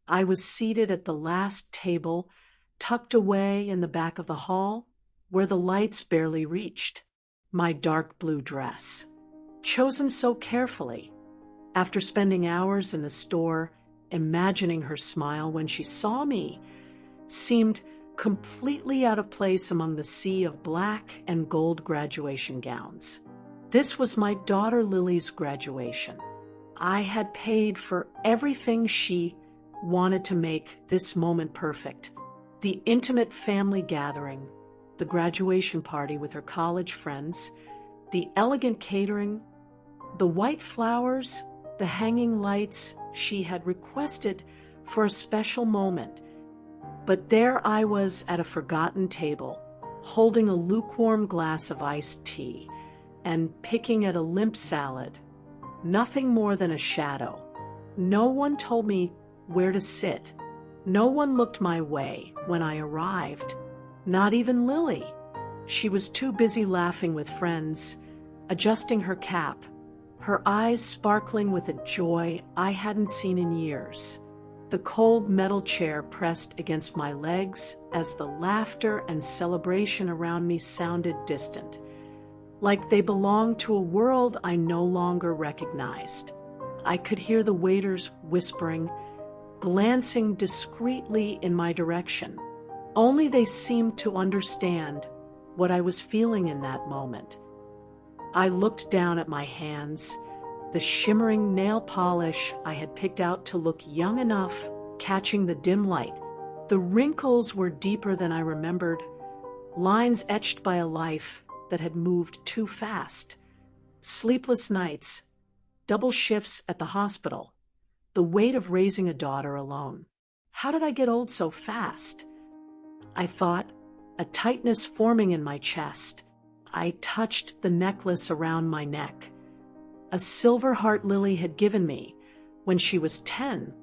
I was seated at the last table, tucked away in the back of the hall, where the lights barely reached. My dark blue dress, chosen so carefully, after spending hours in the store imagining her smile when she saw me, seemed completely out of place among the sea of black and gold graduation gowns. This was my daughter Lily's graduation. I had paid for everything she wanted to make this moment perfect. The intimate family gathering, the graduation party with her college friends, the elegant catering, the white flowers, the hanging lights she had requested for a special moment. But there I was at a forgotten table, holding a lukewarm glass of iced tea and picking at a limp salad, nothing more than a shadow. No one told me where to sit. No one looked my way when I arrived, not even Lily. She was too busy laughing with friends, adjusting her cap, her eyes sparkling with a joy I hadn't seen in years. The cold metal chair pressed against my legs as the laughter and celebration around me sounded distant, like they belonged to a world I no longer recognized. I could hear the waiters whispering, glancing discreetly in my direction. Only they seemed to understand what I was feeling in that moment. I looked down at my hands, the shimmering nail polish I had picked out to look young enough, catching the dim light. The wrinkles were deeper than I remembered, lines etched by a life that had moved too fast. Sleepless nights, double shifts at the hospital, the weight of raising a daughter alone. How did I get old so fast? I thought, a tightness forming in my chest. I touched the necklace around my neck. A silver heart Lily had given me when she was 10.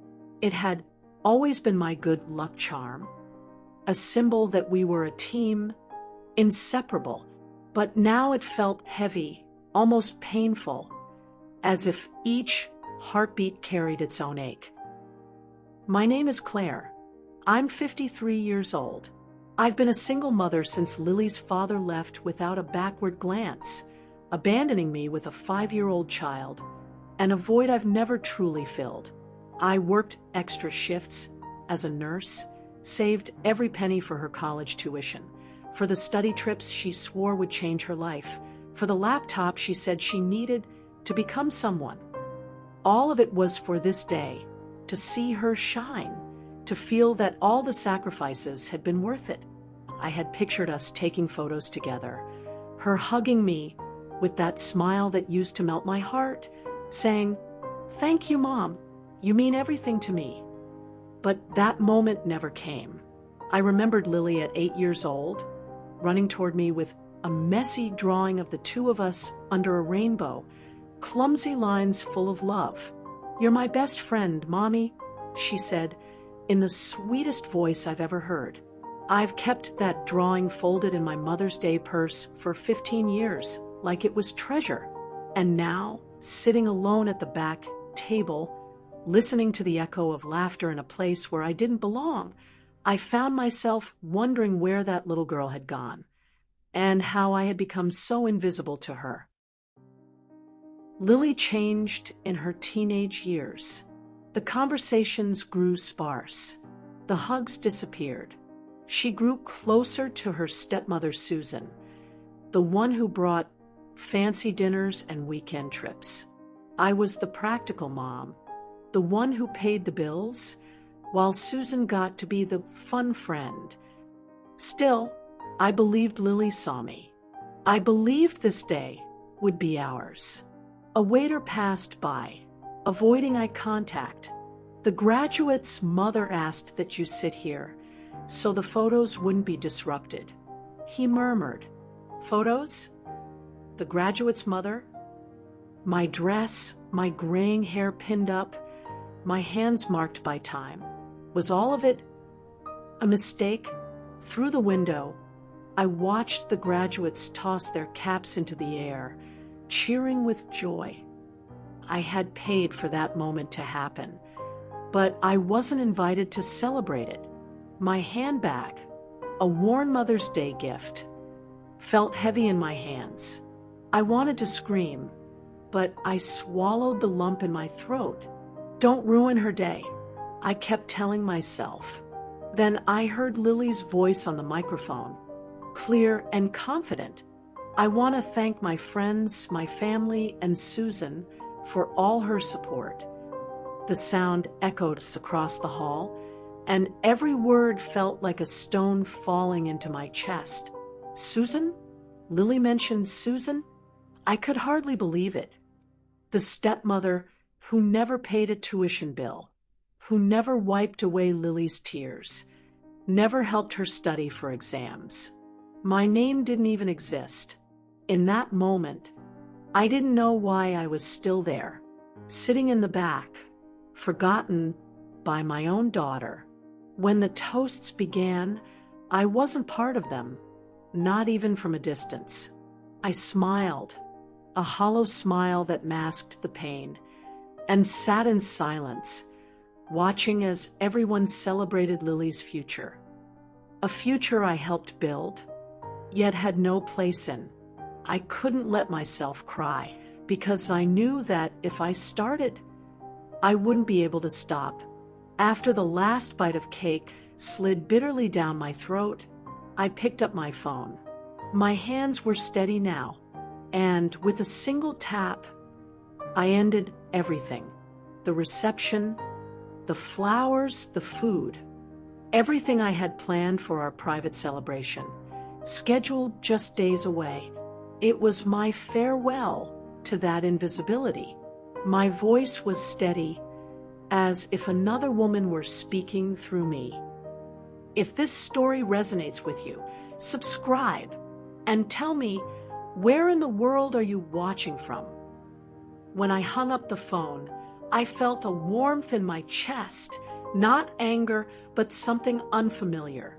It had always been my good luck charm, a symbol that we were a team, inseparable. But now it felt heavy, almost painful, as if each heartbeat carried its own ache. My name is Claire. I'm 53 years old. I've been a single mother since Lily's father left without a backward glance, abandoning me with a 5-year-old child, and a void I've never truly filled. I worked extra shifts as a nurse, saved every penny for her college tuition, for the study trips she swore would change her life, for the laptop she said she needed to become someone. All of it was for this day, to see her shine, to feel that all the sacrifices had been worth it. I had pictured us taking photos together, her hugging me with that smile that used to melt my heart, saying, "Thank you, Mom. You mean everything to me." But that moment never came. I remembered Lily at 8 years old, running toward me with a messy drawing of the two of us under a rainbow, clumsy lines full of love. "You're my best friend, Mommy," she said, in the sweetest voice I've ever heard. I've kept that drawing folded in my Mother's Day purse for 15 years, like it was treasure. And now, sitting alone at the back table, listening to the echo of laughter in a place where I didn't belong, I found myself wondering where that little girl had gone, and how I had become so invisible to her. Lily changed in her teenage years. The conversations grew sparse. The hugs disappeared. She grew closer to her stepmother, Susan, the one who brought fancy dinners and weekend trips. I was the practical mom, the one who paid the bills, while Susan got to be the fun friend. Still, I believed Lily saw me. I believed this day would be ours. A waiter passed by, avoiding eye contact. "The graduate's mother asked that you sit here, so the photos wouldn't be disrupted," he murmured. "Photos? The graduate's mother?" My dress, my graying hair pinned up, my hands marked by time. Was all of it a mistake? Through the window, I watched the graduates toss their caps into the air, cheering with joy. I had paid for that moment to happen, but I wasn't invited to celebrate it. My handbag, a worn Mother's Day gift, felt heavy in my hands. I wanted to scream, but I swallowed the lump in my throat. Don't ruin her day, I kept telling myself. Then I heard Lily's voice on the microphone, clear and confident. I want to thank my friends, my family, and Susan for all her support. The sound echoed across the hall, and every word felt like a stone falling into my chest. Susan? Lily mentioned Susan? I could hardly believe it. The stepmother who never paid a tuition bill, who never wiped away Lily's tears, never helped her study for exams. My name didn't even exist. In that moment, I didn't know why I was still there, sitting in the back, forgotten by my own daughter. When the toasts began, I wasn't part of them, not even from a distance. I smiled, a hollow smile that masked the pain, and sat in silence, watching as everyone celebrated Lily's future. A future I helped build, yet had no place in. I couldn't let myself cry, because I knew that if I started, I wouldn't be able to stop. After the last bite of cake slid bitterly down my throat, I picked up my phone. My hands were steady now, and with a single tap, I ended everything. The reception, the flowers, the food, everything I had planned for our private celebration, scheduled just days away. It was my farewell to that invisibility. My voice was steady, as if another woman were speaking through me. If this story resonates with you, subscribe and tell me, where in the world are you watching from? When I hung up the phone, I felt a warmth in my chest, not anger, but something unfamiliar.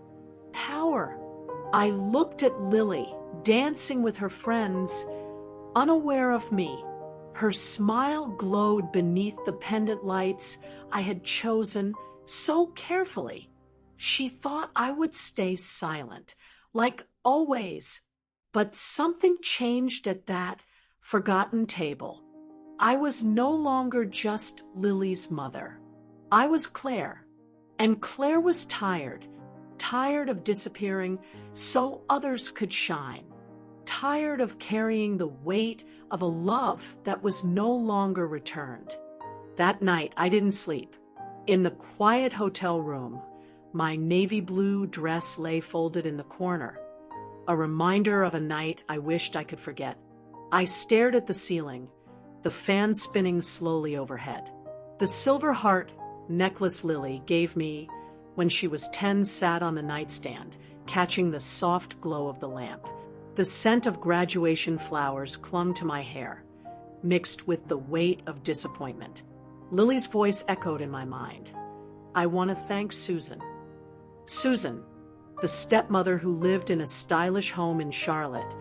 Power. I looked at Lily, dancing with her friends, unaware of me. Her smile glowed beneath the pendant lights I had chosen so carefully. She thought I would stay silent, like always. But something changed at that forgotten table. I was no longer just Lily's mother. I was Claire, and Claire was tired of disappearing so others could shine, tired of carrying the weight of a love that was no longer returned. That night, I didn't sleep. In the quiet hotel room, my navy blue dress lay folded in the corner, a reminder of a night I wished I could forget. I stared at the ceiling, the fan spinning slowly overhead. The silver heart necklace Lily gave me when she was 10 sat on the nightstand, catching the soft glow of the lamp. The scent of graduation flowers clung to my hair, mixed with the weight of disappointment. Lily's voice echoed in my mind. I want to thank Susan. Susan, the stepmother who lived in a stylish home in Charlotte,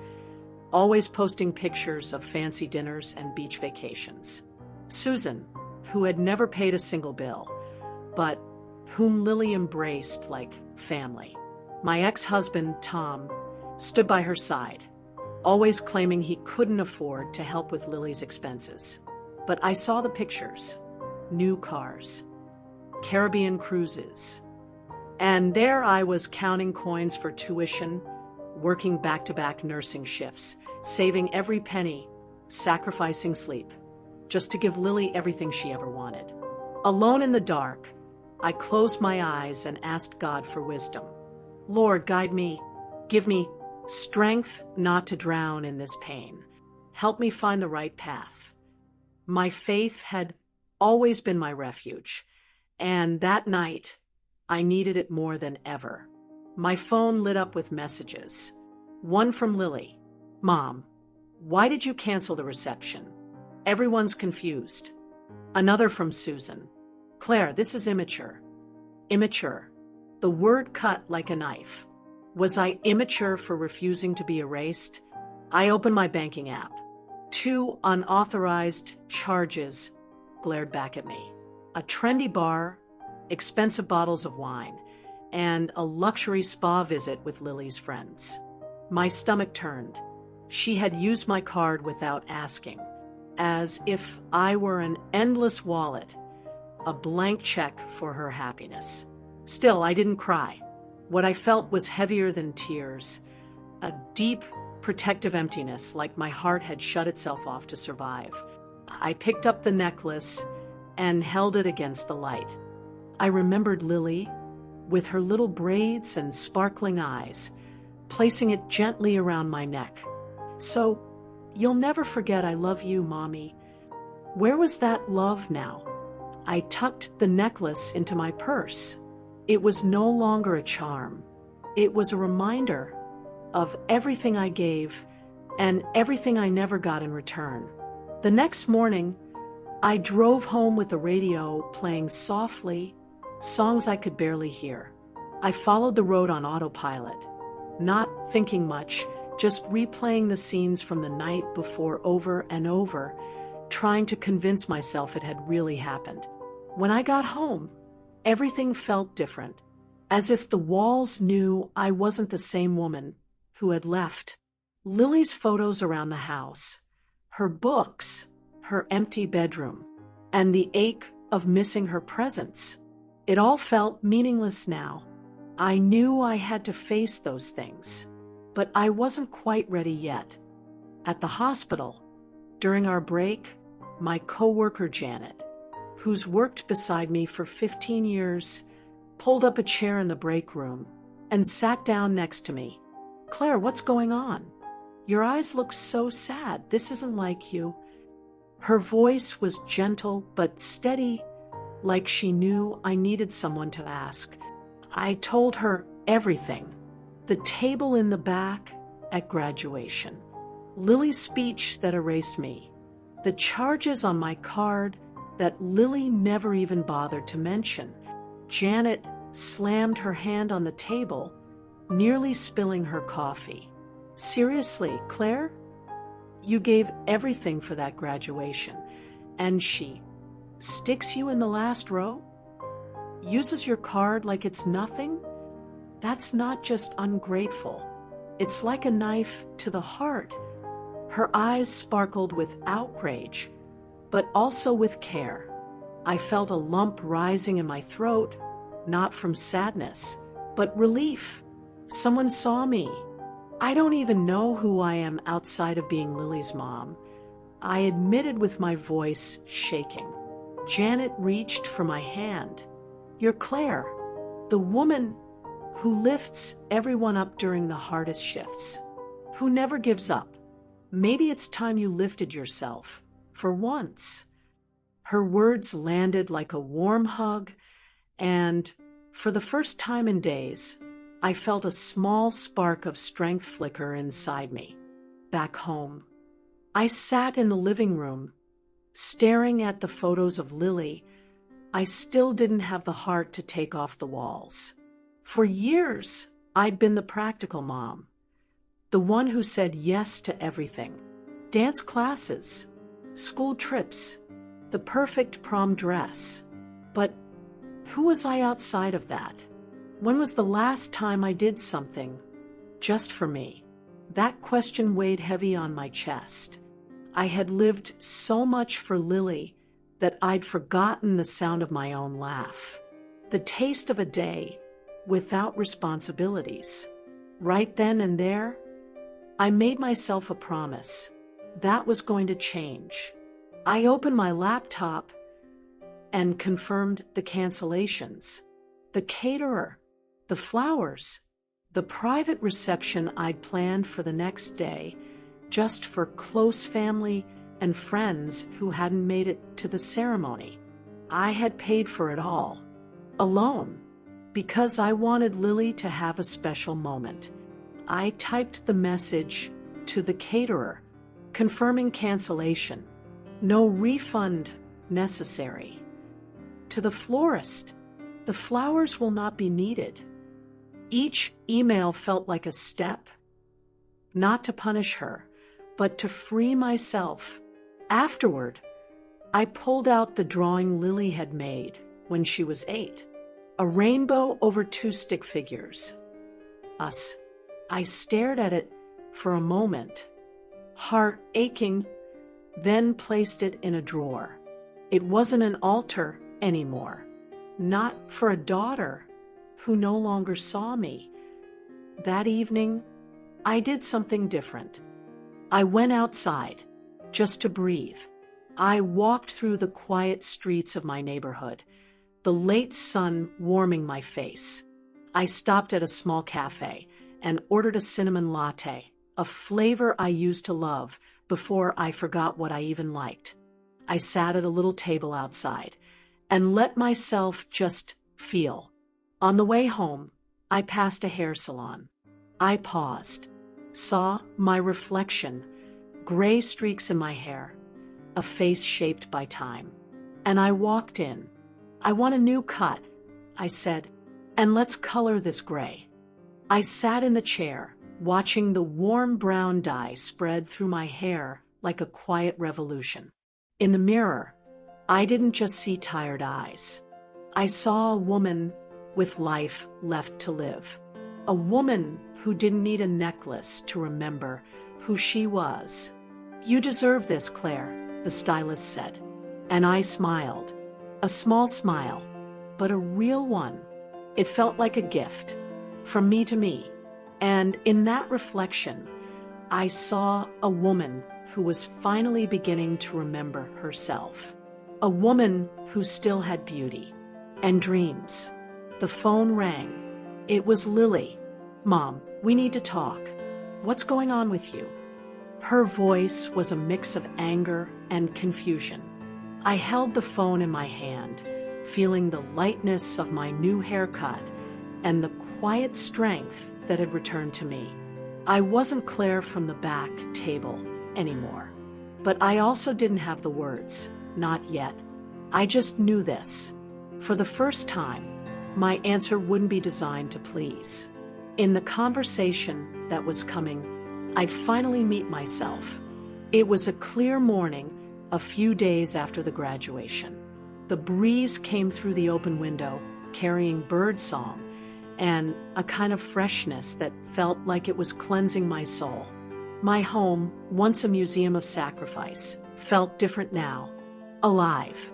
always posting pictures of fancy dinners and beach vacations. Susan, who had never paid a single bill, but whom Lily embraced like family. My ex-husband, Tom, stood by her side, always claiming he couldn't afford to help with Lily's expenses. But I saw the pictures, new cars, Caribbean cruises, and there I was counting coins for tuition, working back-to-back nursing shifts, saving every penny, sacrificing sleep, just to give Lily everything she ever wanted. Alone in the dark, I closed my eyes and asked God for wisdom. Lord, guide me. Give me strength not to drown in this pain. Help me find the right path. My faith had always been my refuge, and that night, I needed it more than ever. My phone lit up with messages. One from Lily. Mom, why did you cancel the reception? Everyone's confused. Another from Susan. Claire, this is immature. Immature. The word cut like a knife. Was I immature for refusing to be erased? I opened my banking app. 2 unauthorized charges glared back at me. A trendy bar expensive bottles of wine, and a luxury spa visit with Lily's friends. My stomach turned. She had used my card without asking, as if I were an endless wallet, a blank check for her happiness. Still, I didn't cry. What I felt was heavier than tears, a deep, protective emptiness, like my heart had shut itself off to survive. I picked up the necklace and held it against the light. I remembered Lily, with her little braids and sparkling eyes, placing it gently around my neck. "So, you'll never forget I love you, Mommy." Where was that love now? I tucked the necklace into my purse. It was no longer a charm. It was a reminder of everything I gave and everything I never got in return. The next morning, I drove home with the radio playing softly, songs I could barely hear. I followed the road on autopilot, not thinking much, just replaying the scenes from the night before over and over, trying to convince myself it had really happened. When I got home, everything felt different, as if the walls knew I wasn't the same woman who had left. Lily's photos around the house, her books, her empty bedroom, and the ache of missing her presence. It all felt meaningless now. I knew I had to face those things, but I wasn't quite ready yet. At the hospital, during our break, my coworker Janet, who's worked beside me for 15 years, pulled up a chair in the break room and sat down next to me. "Claire, what's going on? Your eyes look so sad. This isn't like you." Her voice was gentle but steady, like she knew I needed someone to ask. I told her everything. The table in the back at graduation, Lily's speech that erased me, the charges on my card that Lily never even bothered to mention. Janet slammed her hand on the table, nearly spilling her coffee. "Seriously, Claire? You gave everything for that graduation, and she sticks you in the last row? Uses your card like it's nothing? That's not just ungrateful. It's like a knife to the heart." Her eyes sparkled with outrage, but also with care. I felt a lump rising in my throat, not from sadness, but relief. Someone saw me. I don't even know who I am outside of being Lily's mom, I admitted with my voice shaking. Janet reached for my hand. "You're Claire, the woman who lifts everyone up during the hardest shifts, who never gives up. Maybe it's time you lifted yourself, for once." Her words landed like a warm hug, and for the first time in days, I felt a small spark of strength flicker inside me. Back home, I sat in the living room, staring at the photos of Lily. I still didn't have the heart to take off the walls. For years, I'd been the practical mom, the one who said yes to everything. Dance classes, school trips, the perfect prom dress. But who was I outside of that? When was the last time I did something just for me? That question weighed heavy on my chest. I had lived so much for Lily that I'd forgotten the sound of my own laugh, the taste of a day without responsibilities. Right then and there, I made myself a promise. That was going to change. I opened my laptop and confirmed the cancellations, the caterer, the flowers, the private reception I'd planned for the next day, just for close family and friends who hadn't made it to the ceremony. I had paid for it all, alone, because I wanted Lily to have a special moment. I typed the message to the caterer, confirming cancellation. No refund necessary. To the florist, the flowers will not be needed. Each email felt like a step, not to punish her, but to free myself. Afterward, I pulled out the drawing Lily had made when she was 8. A rainbow over two stick figures. Us. I stared at it for a moment, heart aching, then placed it in a drawer. It wasn't an altar anymore. Not for a daughter who no longer saw me. That evening, I did something different. I went outside, just to breathe. I walked through the quiet streets of my neighborhood, the late sun warming my face. I stopped at a small cafe and ordered a cinnamon latte, a flavor I used to love before I forgot what I even liked. I sat at a little table outside and let myself just feel. On the way home, I passed a hair salon. I paused, saw my reflection, gray streaks in my hair, a face shaped by time. And I walked in. "I want a new cut," I said, "and let's color this gray." I sat in the chair, watching the warm brown dye spread through my hair like a quiet revolution. In the mirror, I didn't just see tired eyes. I saw a woman with life left to live. A woman who didn't need a necklace to remember who she was. "You deserve this, Claire," the stylist said. And I smiled. A small smile, but a real one. It felt like a gift, from me to me. And in that reflection, I saw a woman who was finally beginning to remember herself. A woman who still had beauty and dreams. The phone rang. It was Lily. "Mom, we need to talk. What's going on with you?" Her voice was a mix of anger and confusion. I held the phone in my hand, feeling the lightness of my new haircut and the quiet strength that had returned to me. I wasn't Claire from the back table anymore. But I also didn't have the words, not yet. I just knew this. For the first time, my answer wouldn't be designed to please. In the conversation that was coming, I'd finally meet myself. It was a clear morning, a few days after the graduation. The breeze came through the open window, carrying birdsong and a kind of freshness that felt like it was cleansing my soul. My home, once a museum of sacrifice, felt different now, alive.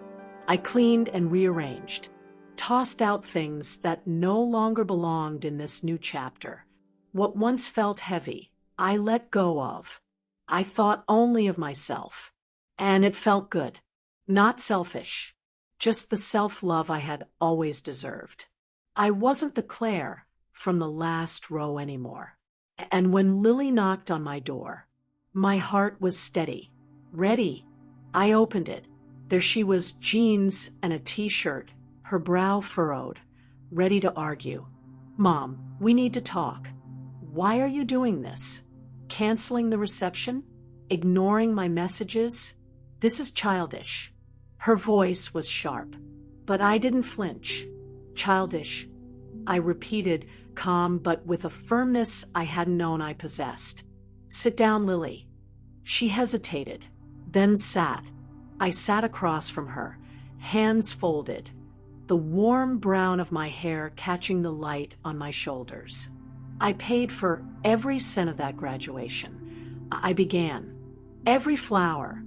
I cleaned and rearranged, tossed out things that no longer belonged in this new chapter. What once felt heavy, I let go of. I thought only of myself. And it felt good. Not selfish. Just the self-love I had always deserved. I wasn't the Claire from the last row anymore. And when Lily knocked on my door, my heart was steady, ready. I opened it. There she was, jeans and a t-shirt, her brow furrowed, ready to argue. "Mom, we need to talk. Why are you doing this? Canceling the reception? Ignoring my messages? This is childish." Her voice was sharp, but I didn't flinch. "Childish," I repeated, calm but with a firmness I hadn't known I possessed. "Sit down, Lily." She hesitated, then sat. I sat across from her, hands folded, the warm brown of my hair catching the light on my shoulders. "I paid for every cent of that graduation," I began. "Every flower,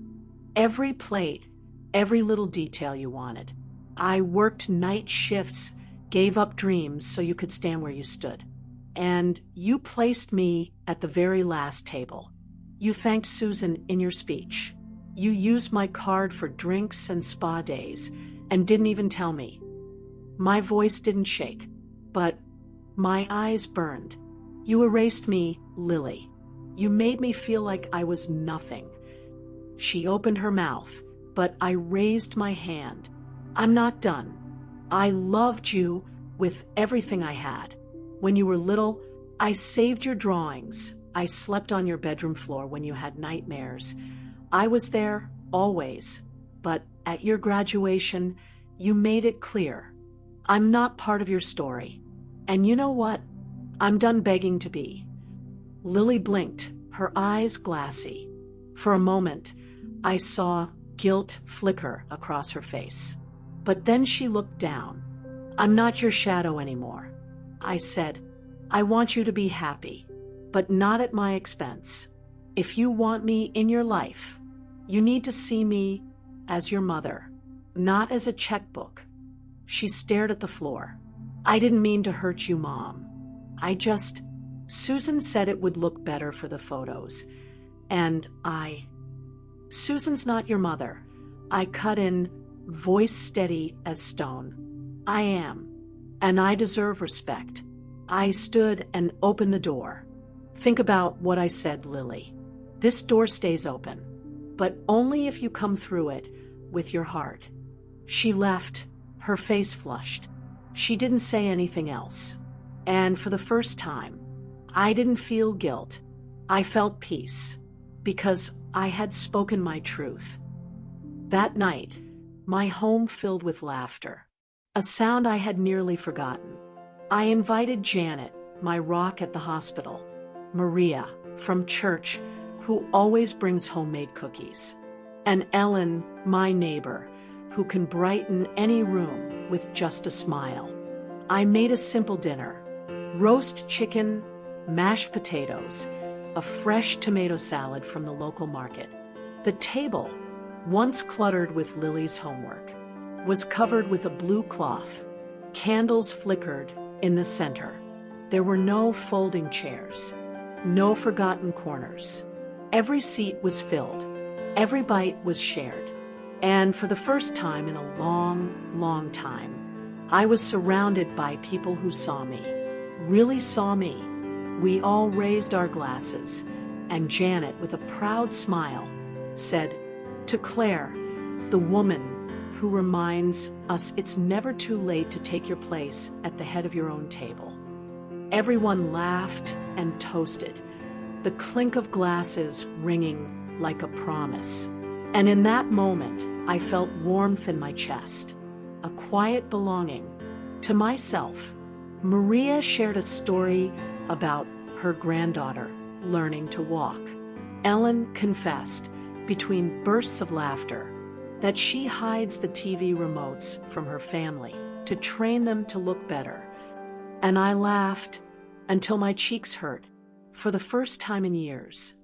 every plate, every little detail you wanted. I worked night shifts, gave up dreams so you could stand where you stood. And you placed me at the very last table. You thanked Susan in your speech. You used my card for drinks and spa days and didn't even tell me." My voice didn't shake, but my eyes burned. "You erased me, Lily. You made me feel like I was nothing." She opened her mouth, but I raised my hand. "I'm not done. I loved you with everything I had. When you were little, I saved your drawings. I slept on your bedroom floor when you had nightmares. I was there, always. But at your graduation, you made it clear. I'm not part of your story. And you know what? I'm done begging to be." Lily blinked, her eyes glassy. For a moment, I saw guilt flicker across her face. But then she looked down, I'm not your shadow anymore. I said, I want you to be happy, but not at my expense. If you want me in your life, you need to see me as your mother, not as a checkbook. She stared at the floor. I didn't mean to hurt you, Mom. Susan said it would look better for the photos. Susan's not your mother. I cut in, voice steady as stone. I am, and I deserve respect. I stood and opened the door. Think about what I said, Lily. This door stays open, but only if you come through it with your heart. She left, her face flushed. She didn't say anything else. And for the first time, I didn't feel guilt. I felt peace, because I had spoken my truth. That night, my home filled with laughter, a sound I had nearly forgotten. I invited Janet, my rock at the hospital, Maria, from church, who always brings homemade cookies, and Ellen, my neighbor, who can brighten any room with just a smile. I made a simple dinner: roast chicken, mashed potatoes, a fresh tomato salad from the local market. The table, once cluttered with Lily's homework, was covered with a blue cloth. Candles flickered in the center. There were no folding chairs, no forgotten corners. Every seat was filled. Every bite was shared. And for the first time in a long, long time, I was surrounded by people who saw me, really saw me. We all raised our glasses, and Janet, with a proud smile, said, "To Claire, the woman who reminds us it's never too late to take your place at the head of your own table." Everyone laughed and toasted, the clink of glasses ringing like a promise. And in that moment, I felt warmth in my chest, a quiet belonging to myself. Maria shared a story about her granddaughter learning to walk. Ellen confessed, between bursts of laughter, that she hides the TV remotes from her family to train them to look better. And I laughed until my cheeks hurt. For the first time in years,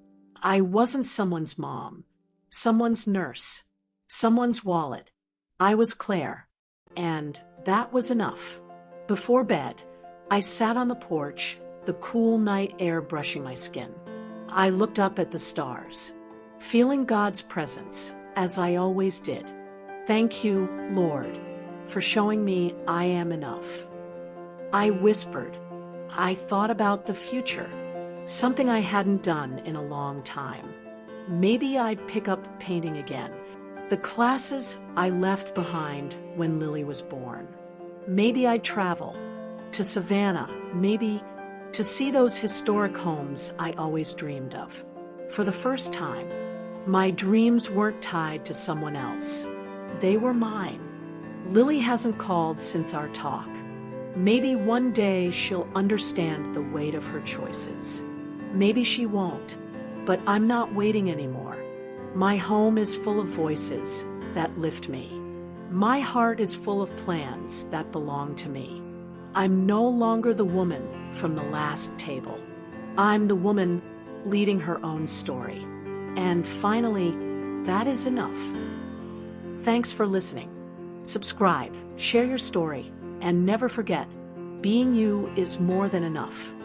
I wasn't someone's mom, someone's nurse, someone's wallet. I was Claire, and that was enough. Before bed, I sat on the porch, the cool night air brushing my skin. I looked up at the stars, feeling God's presence, as I always did. Thank you, Lord, for showing me I am enough. I whispered. I thought about the future, something I hadn't done in a long time. Maybe I'd pick up painting again, the classes I left behind when Lily was born. Maybe I'd travel to Savannah, maybe to see those historic homes I always dreamed of. For the first time, my dreams weren't tied to someone else. They were mine. Lily hasn't called since our talk. Maybe one day she'll understand the weight of her choices. Maybe she won't, but I'm not waiting anymore. My home is full of voices that lift me. My heart is full of plans that belong to me. I'm no longer the woman from the last table. I'm the woman leading her own story. And finally, that is enough. Thanks for listening. Subscribe, share your story, and never forget, being you is more than enough.